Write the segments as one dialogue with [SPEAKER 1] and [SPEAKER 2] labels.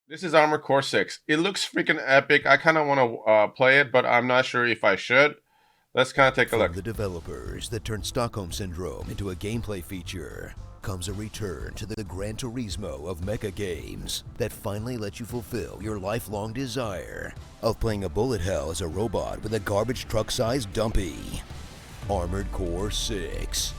[SPEAKER 1] This is Armored Core 6. It looks freaking epic. I kind of want to play it, but I'm not sure if I should. Let's kind of take a
[SPEAKER 2] From
[SPEAKER 1] look.
[SPEAKER 2] the developers that turned Stockholm Syndrome into a gameplay feature comes a return to the Gran Turismo of mecha games that finally let you fulfill your lifelong desire of playing a bullet hell as a robot with a garbage truck-sized dumpy. Armored Core 6.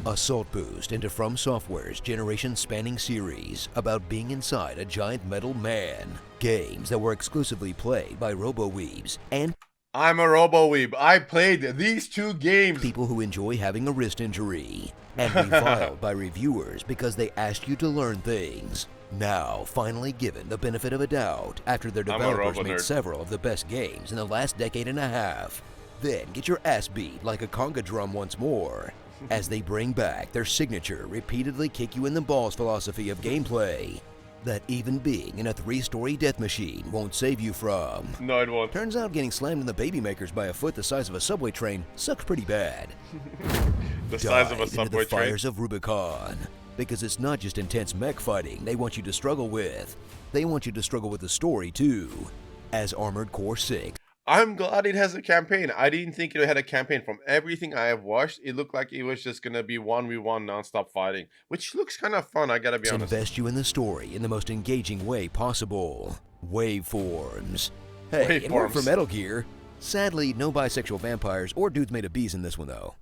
[SPEAKER 2] Assault boost into From Software's generation-spanning series about being inside a giant metal man. Games that were exclusively played by RoboWeebs and
[SPEAKER 1] I'm a RoboWeeb. I played these two games.
[SPEAKER 2] people who enjoy having a wrist injury, and reviled by reviewers because they asked you to learn things. Now, finally given the benefit of a doubt after their
[SPEAKER 1] I'm a
[SPEAKER 2] developers
[SPEAKER 1] robo
[SPEAKER 2] made
[SPEAKER 1] nerd.
[SPEAKER 2] several of the best games in the last decade and a half. Then get your ass beat like a conga drum once more, as they bring back their signature repeatedly kick you in the balls philosophy of gameplay that even being in a 3-story death machine won't save you from.
[SPEAKER 1] No, it won't.
[SPEAKER 2] Turns out getting slammed in the baby makers by a foot the size of a subway train sucks pretty bad.
[SPEAKER 1] The size of a
[SPEAKER 2] Dive into
[SPEAKER 1] subway
[SPEAKER 2] the
[SPEAKER 1] train.
[SPEAKER 2] fires of Rubicon. Because it's not just intense mech fighting they want you to struggle with. They want you to struggle with the story too. As Armored Core 6.
[SPEAKER 1] I'm glad it has a campaign. I didn't think it had a campaign. From everything I have watched, it looked like it was just going to be 1v1 non-stop fighting, which looks kind of fun, I gotta be honest.
[SPEAKER 2] Invest you in the story in the most engaging way possible. Waveforms. Hey, it worked for
[SPEAKER 1] Waveforms.
[SPEAKER 2] Metal Gear. Sadly, no bisexual vampires or dudes made of bees in this one though.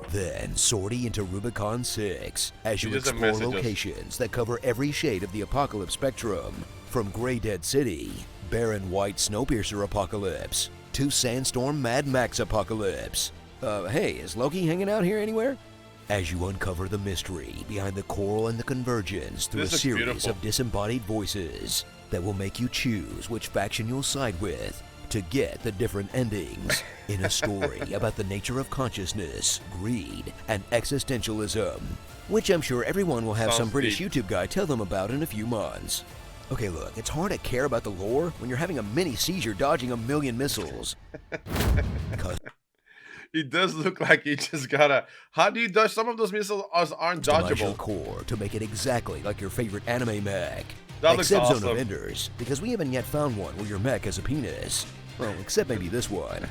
[SPEAKER 2] Then sortie into Rubicon 6 as you
[SPEAKER 1] These are
[SPEAKER 2] explore
[SPEAKER 1] messages.
[SPEAKER 2] locations that cover every shade of the apocalypse spectrum, from Grey Dead City, barren white Snowpiercer apocalypse, to Sandstorm Mad Max apocalypse. Hey, is Loki hanging out here anywhere? As you uncover the mystery behind the Coral and the Convergence through
[SPEAKER 1] This
[SPEAKER 2] a
[SPEAKER 1] looks
[SPEAKER 2] series
[SPEAKER 1] beautiful.
[SPEAKER 2] of disembodied voices that will make you choose which faction you'll side with to get the different endings in a story about the nature of consciousness, greed, and existentialism, which I'm sure everyone will have some
[SPEAKER 1] Sounds
[SPEAKER 2] British
[SPEAKER 1] deep.
[SPEAKER 2] YouTube guy tell them about in a few months. Okay, look, it's hard to care about the lore when you're having a mini seizure dodging a million missiles.
[SPEAKER 1] It does look like it just gotta... How do you dodge? Some of those missiles aren't
[SPEAKER 2] Customize your
[SPEAKER 1] dodgeable.
[SPEAKER 2] core to make it exactly like your favorite anime mech.
[SPEAKER 1] That looks
[SPEAKER 2] Except Zone
[SPEAKER 1] awesome.
[SPEAKER 2] of Enders, because we haven't yet found one where your mech has a penis. Well, except maybe this one.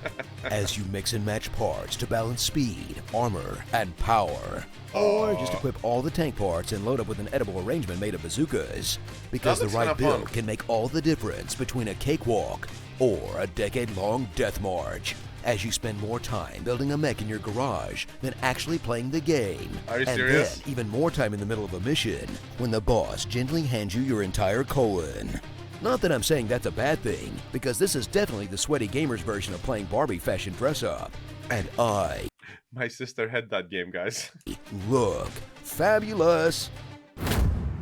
[SPEAKER 2] As you mix and match parts to balance speed, armor, and power. Or just equip all the tank parts and load up with an edible arrangement made of bazookas. Because the
[SPEAKER 1] looks
[SPEAKER 2] right
[SPEAKER 1] kinda
[SPEAKER 2] build
[SPEAKER 1] fun.
[SPEAKER 2] can make all the difference between a cakewalk or a decade-long death march. As you spend more time building a mech in your garage than actually playing the game.
[SPEAKER 1] Are you
[SPEAKER 2] and
[SPEAKER 1] serious?
[SPEAKER 2] then even more time in the middle of a mission when the boss gently hands you your entire colon. Not that I'm saying that's a bad thing, because this is definitely the sweaty gamer's version of playing Barbie fashion dress up. And I
[SPEAKER 1] My sister had that game, guys.
[SPEAKER 2] look fabulous.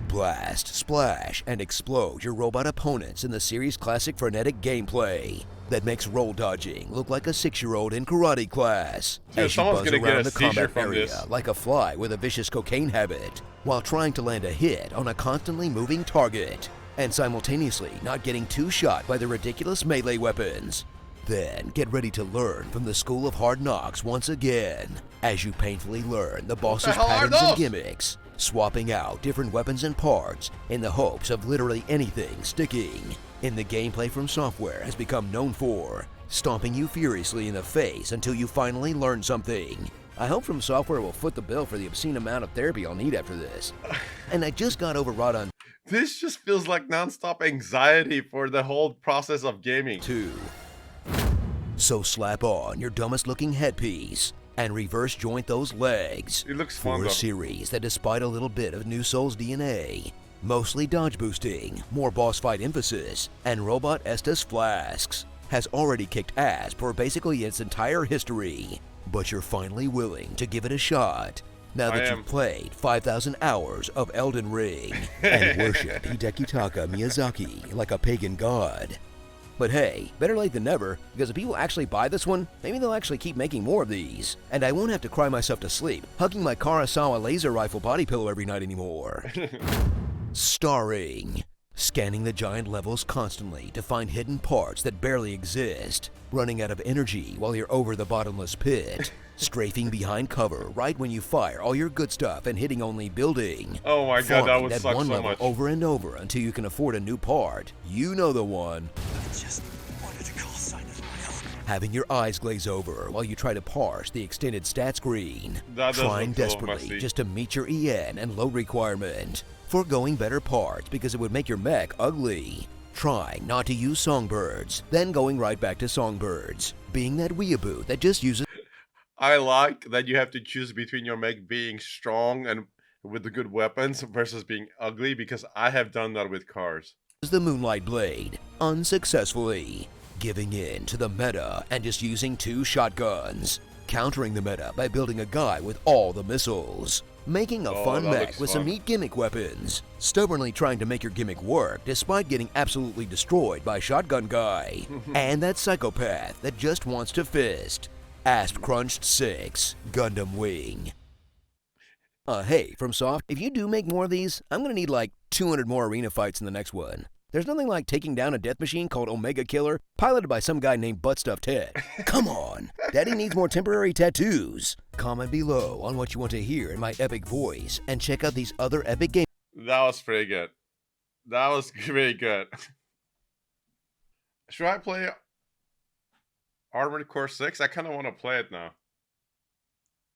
[SPEAKER 2] Blast, splash, and explode your robot opponents in the series' classic frenetic gameplay that makes roll dodging look like a 6-year-old in karate class.
[SPEAKER 1] Dude,
[SPEAKER 2] As you
[SPEAKER 1] someone's
[SPEAKER 2] buzz
[SPEAKER 1] gonna get
[SPEAKER 2] around
[SPEAKER 1] a
[SPEAKER 2] the
[SPEAKER 1] seizure
[SPEAKER 2] combat
[SPEAKER 1] from
[SPEAKER 2] area
[SPEAKER 1] this.
[SPEAKER 2] like a fly with a vicious cocaine habit, while trying to land a hit on a constantly moving target, and simultaneously not getting too shot by the ridiculous melee weapons. Then get ready to learn from the School of Hard Knocks once again, as you painfully learn the boss's
[SPEAKER 1] hell are
[SPEAKER 2] patterns and
[SPEAKER 1] those?
[SPEAKER 2] gimmicks, swapping out different weapons and parts in the hopes of literally anything sticking. In the gameplay From Software has become known for, stomping you furiously in the face until you finally learn something. I hope From Software will foot the bill for the obscene amount of therapy I'll need after this. And I just got overwrought on
[SPEAKER 1] This just feels like non-stop anxiety for the whole process of gaming.
[SPEAKER 2] 2. So slap on your dumbest looking headpiece and reverse joint those legs
[SPEAKER 1] It looks
[SPEAKER 2] for
[SPEAKER 1] fun
[SPEAKER 2] a
[SPEAKER 1] though.
[SPEAKER 2] series that, despite a little bit of New Souls DNA, mostly dodge boosting, more boss fight emphasis, and robot Estus flasks, has already kicked ass for basically its entire history. But you're finally willing to give it a shot now
[SPEAKER 1] I
[SPEAKER 2] that
[SPEAKER 1] am.
[SPEAKER 2] you've played 5,000 hours of Elden Ring and worship Hidekitaka Miyazaki like a pagan god. But hey, better late than never, because if people actually buy this one, maybe they'll actually keep making more of these. And I won't have to cry myself to sleep, hugging my Karasawa laser rifle body pillow every night anymore. Starring Scanning the giant levels constantly to find hidden parts that barely exist, running out of energy while you're over the bottomless pit, strafing behind cover right when you fire all your good stuff and hitting only building.
[SPEAKER 1] Oh my god, that
[SPEAKER 2] Farming
[SPEAKER 1] would
[SPEAKER 2] that
[SPEAKER 1] suck
[SPEAKER 2] one
[SPEAKER 1] so
[SPEAKER 2] level
[SPEAKER 1] much.
[SPEAKER 2] over and over until you can afford a new part. You know the one.
[SPEAKER 3] Just wanted to call sign of my own.
[SPEAKER 2] Having your eyes glaze over while you try to parse the extended stat screen.
[SPEAKER 1] That does
[SPEAKER 2] Trying
[SPEAKER 1] look a little
[SPEAKER 2] desperately
[SPEAKER 1] messy.
[SPEAKER 2] just to meet your EN and load requirement. Foregoing better parts because it would make your mech ugly. Trying not to use songbirds, then going right back to songbirds. Being that weeaboo that just uses
[SPEAKER 1] I like that you have to choose between your mech being strong and with the good weapons versus being ugly, because I have done that with cars.
[SPEAKER 2] the Moonlight Blade unsuccessfully. Giving in to the meta and just using 2 shotguns. Countering the meta by building a guy with all the missiles. Making a
[SPEAKER 1] Oh,
[SPEAKER 2] fun
[SPEAKER 1] that
[SPEAKER 2] mech
[SPEAKER 1] looks
[SPEAKER 2] with some
[SPEAKER 1] fun.
[SPEAKER 2] neat gimmick weapons. Stubbornly trying to make your gimmick work despite getting absolutely destroyed by Shotgun Guy. And that psychopath that just wants to fist. Asp Crunched 6, Gundam Wing. Hey, from Soft, if you do make more of these, I'm gonna need like 200 more arena fights in the next one. There's nothing like taking down a death machine called Omega Killer, piloted by some guy named Buttstuff Ted. Come on, Daddy needs more temporary tattoos. Comment below on what you want to hear in my epic voice, and check out these other epic games.
[SPEAKER 1] That was pretty good. That was really good. Should I play Armored Core 6? I kind of want to play it now.